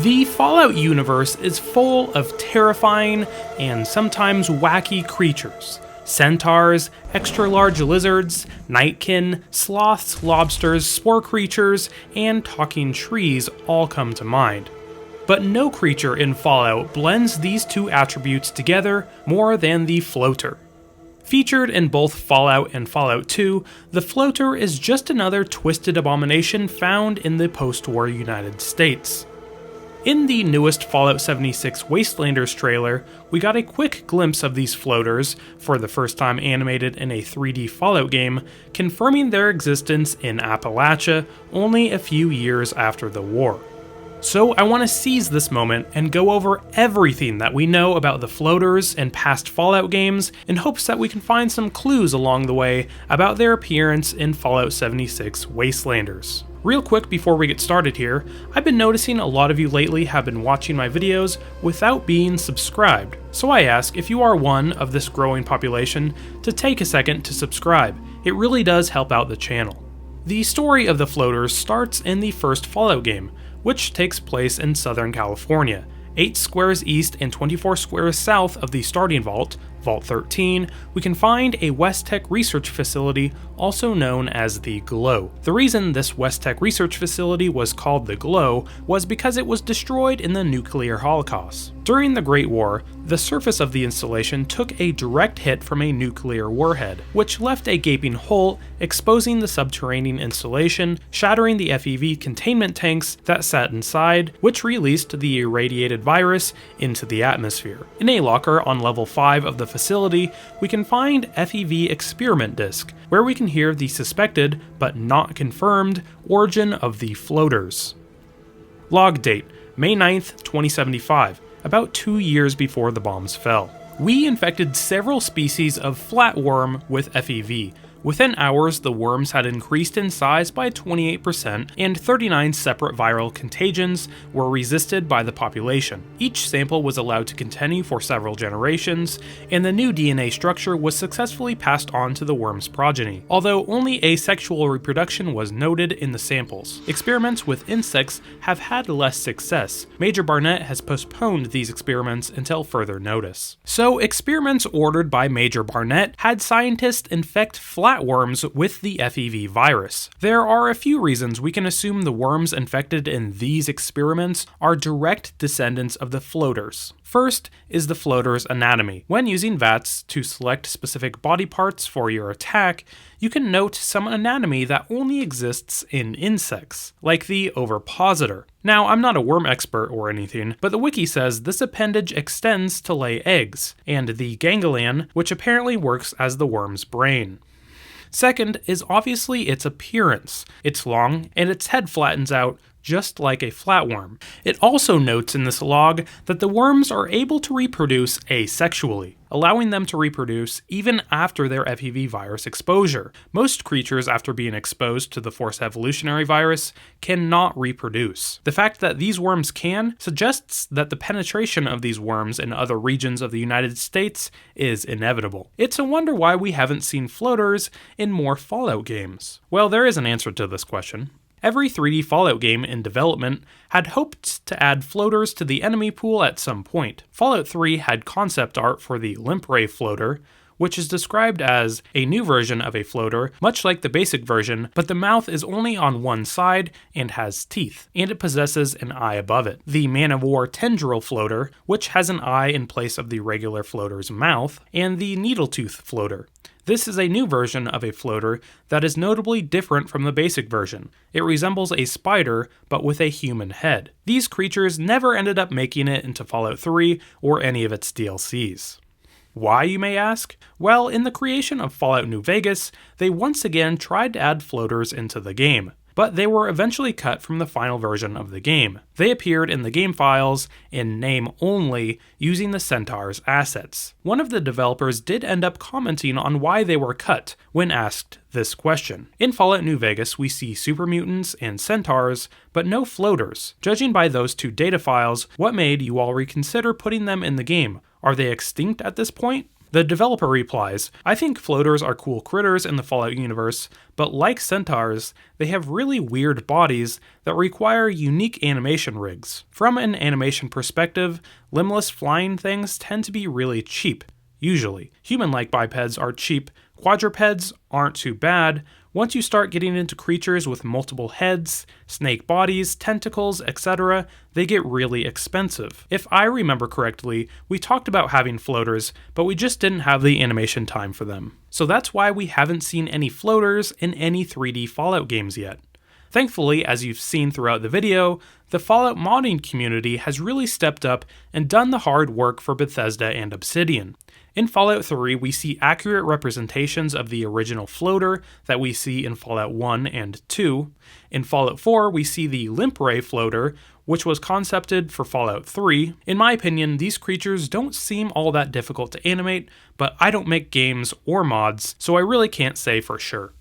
The Fallout universe is full of terrifying and sometimes wacky creatures. Centaurs, extra-large lizards, nightkin, sloths, lobsters, spore creatures, and talking trees all come to mind. But no creature in Fallout blends these two attributes together more than the Floater. Featured in both Fallout and Fallout 2, the Floater is just another twisted abomination found in the post-war United States. In the newest Fallout 76 Wastelanders trailer, we got a quick glimpse of these floaters, for the first time animated in a 3D Fallout game, confirming their existence in Appalachia only a few years after the war. So I want to seize this moment and go over everything that we know about the floaters and past Fallout games in hopes that we can find some clues along the way about their appearance in Fallout 76 Wastelanders. Real quick before we get started here, I've been noticing a lot of you lately have been watching my videos without being subscribed, so I ask if you are one of this growing population to take a second to subscribe. It really does help out the channel. The story of the floaters starts in the first Fallout game, which takes place in Southern California, 8 squares east and 24 squares south of the starting vault, Vault 13, we can find a West-Tek research facility also known as the Glow. The reason this West-Tek research facility was called the Glow was because it was destroyed in the nuclear holocaust. During the Great War, the surface of the installation took a direct hit from a nuclear warhead, which left a gaping hole, exposing the subterranean installation, shattering the FEV containment tanks that sat inside, which released the irradiated virus into the atmosphere. In a locker on level 5 of the facility, we can find FEV experiment disk, where we can hear the suspected, but not confirmed, origin of the floaters. Log date, May 9th, 2075. About 2 years before the bombs fell. We infected several species of flatworm with FEV. Within hours, the worms had increased in size by 28%, and 39 separate viral contagions were resisted by the population. Each sample was allowed to continue for several generations, and the new DNA structure was successfully passed on to the worm's progeny, although only asexual reproduction was noted in the samples. Experiments with insects have had less success. Major Barnett has postponed these experiments until further notice. So, experiments ordered by Major Barnett had scientists infect flatworms with the FEV virus. There are a few reasons we can assume the worms infected in these experiments are direct descendants of the floaters. First is the floater's anatomy. When using VATS to select specific body parts for your attack, you can note some anatomy that only exists in insects, like the ovipositor. Now, I'm not a worm expert or anything, but the wiki says this appendage extends to lay eggs, and the ganglion, which apparently works as the worm's brain. Second is obviously its appearance. It's long, and its head flattens out just like a flatworm. It also notes in this log that the worms are able to reproduce asexually, allowing them to reproduce even after their FEV virus exposure. Most creatures, after being exposed to the Force Evolutionary virus, cannot reproduce. The fact that these worms can suggests that the penetration of these worms in other regions of the United States is inevitable. It's a wonder why we haven't seen floaters in more Fallout games. Well, there is an answer to this question. Every 3D Fallout game in development had hoped to add floaters to the enemy pool at some point. Fallout 3 had concept art for the Limprey floater, which is described as a new version of a floater, much like the basic version, but the mouth is only on one side and has teeth, and it possesses an eye above it. The Man of War Tendril floater, which has an eye in place of the regular floater's mouth, and the Needletooth floater. This is a new version of a floater that is notably different from the basic version. It resembles a spider, but with a human head. These creatures never ended up making it into Fallout 3 or any of its DLCs. Why, you may ask? Well, in the creation of Fallout New Vegas, they once again tried to add floaters into the game, but they were eventually cut from the final version of the game. They appeared in the game files in name only, using the Centaur's assets. One of the developers did end up commenting on why they were cut when asked this question. In Fallout New Vegas, we see super mutants and centaurs, but no floaters. Judging by those two data files, what made you all reconsider putting them in the game? Are they extinct at this point? The developer replies, "I think floaters are cool critters in the Fallout universe, but like centaurs, they have really weird bodies that require unique animation rigs. From an animation perspective, limbless flying things tend to be really cheap. Usually. Human-like bipeds are cheap, quadrupeds aren't too bad. Once you start getting into creatures with multiple heads, snake bodies, tentacles, etc., they get really expensive. If I remember correctly, we talked about having floaters, but we just didn't have the animation time for them. So that's why we haven't seen any floaters in any 3D Fallout games yet. Thankfully, as you've seen throughout the video, the Fallout modding community has really stepped up and done the hard work for Bethesda and Obsidian. In Fallout 3, we see accurate representations of the original floater that we see in Fallout 1 and 2. In Fallout 4, we see the Limprey floater, which was concepted for Fallout 3. In my opinion, these creatures don't seem all that difficult to animate, but I don't make games or mods, so I really can't say for sure.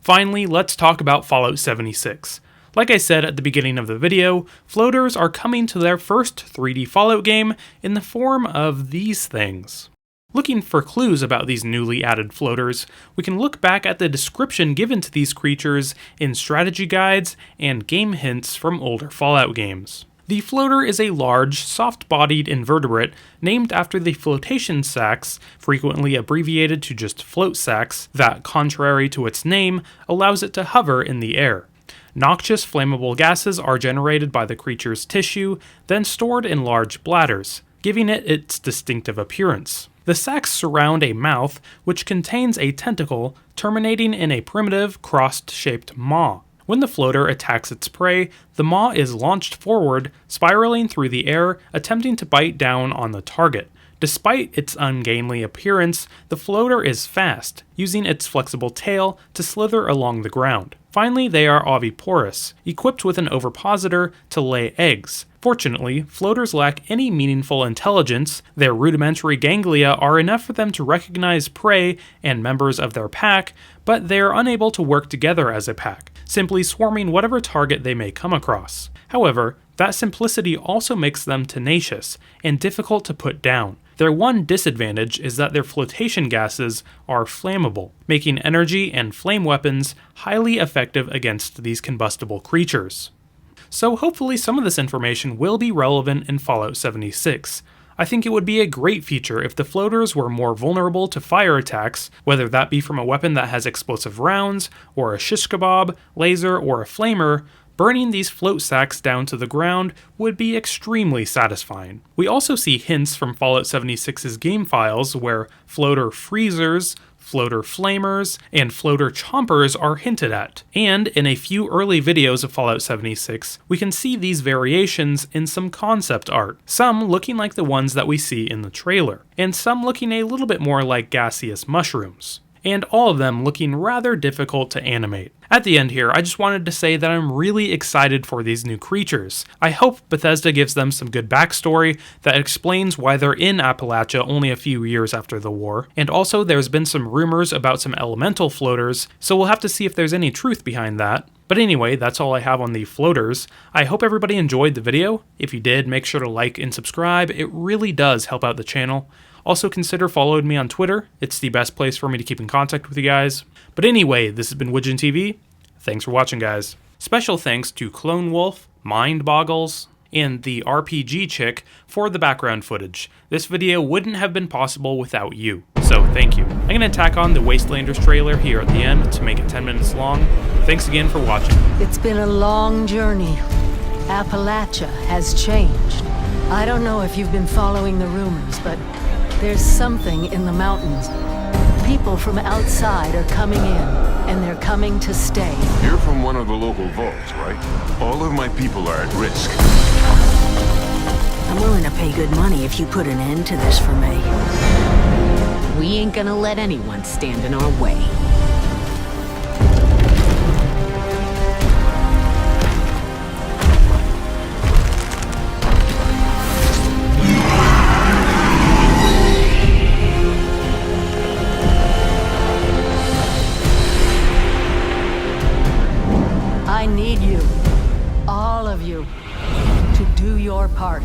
Finally, let's talk about Fallout 76. Like I said at the beginning of the video, floaters are coming to their first 3D Fallout game in the form of these things. Looking for clues about these newly added floaters, we can look back at the description given to these creatures in strategy guides and game hints from older Fallout games. The floater is a large, soft-bodied invertebrate named after the flotation sacs, frequently abbreviated to just float sacs, that, contrary to its name, allows it to hover in the air. Noxious flammable gases are generated by the creature's tissue, then stored in large bladders, giving it its distinctive appearance. The sacs surround a mouth, which contains a tentacle terminating in a primitive, crossed-shaped maw. When the floater attacks its prey, the maw is launched forward, spiraling through the air, attempting to bite down on the target. Despite its ungainly appearance, the floater is fast, using its flexible tail to slither along the ground. Finally, they are oviparous, equipped with an ovipositor to lay eggs. Fortunately, floaters lack any meaningful intelligence. Their rudimentary ganglia are enough for them to recognize prey and members of their pack, but they are unable to work together as a pack, simply swarming whatever target they may come across. However, that simplicity also makes them tenacious and difficult to put down. Their one disadvantage is that their flotation gases are flammable, making energy and flame weapons highly effective against these combustible creatures. So hopefully some of this information will be relevant in Fallout 76. I think it would be a great feature if the floaters were more vulnerable to fire attacks, whether that be from a weapon that has explosive rounds, or a shish kebab, laser, or a flamer. Burning these float sacs down to the ground would be extremely satisfying. We also see hints from Fallout 76's game files where floater freezers, floater flamers, and floater chompers are hinted at. And in a few early videos of Fallout 76, we can see these variations in some concept art, some looking like the ones that we see in the trailer, and some looking a little bit more like gaseous mushrooms, and all of them looking rather difficult to animate. At the end here, I just wanted to say that I'm really excited for these new creatures. I hope Bethesda gives them some good backstory that explains why they're in Appalachia only a few years after the war, and also there's been some rumors about some elemental floaters, so we'll have to see if there's any truth behind that. But anyway, that's all I have on the floaters. I hope everybody enjoyed the video. If you did, make sure to like and subscribe. It really does help out the channel. Also consider following me on Twitter. It's the best place for me to keep in contact with you guys. But anyway, this has been Widgeon TV. Thanks for watching, guys. Special thanks to Clone Wolf, Mind Boggles, and the RPG Chick for the background footage. This video wouldn't have been possible without you, so thank you. I'm gonna tack on the Wastelanders trailer here at the end to make it 10 minutes long. Thanks again for watching. It's been a long journey. Appalachia has changed. I don't know if you've been following the rumors, but there's something in the mountains. People from outside are coming in, and they're coming to stay. You're from one of the local vaults, right? All of my people are at risk. I'm willing to pay good money if you put an end to this for me. We ain't gonna let anyone stand in our way. I need you, all of you, to do your part.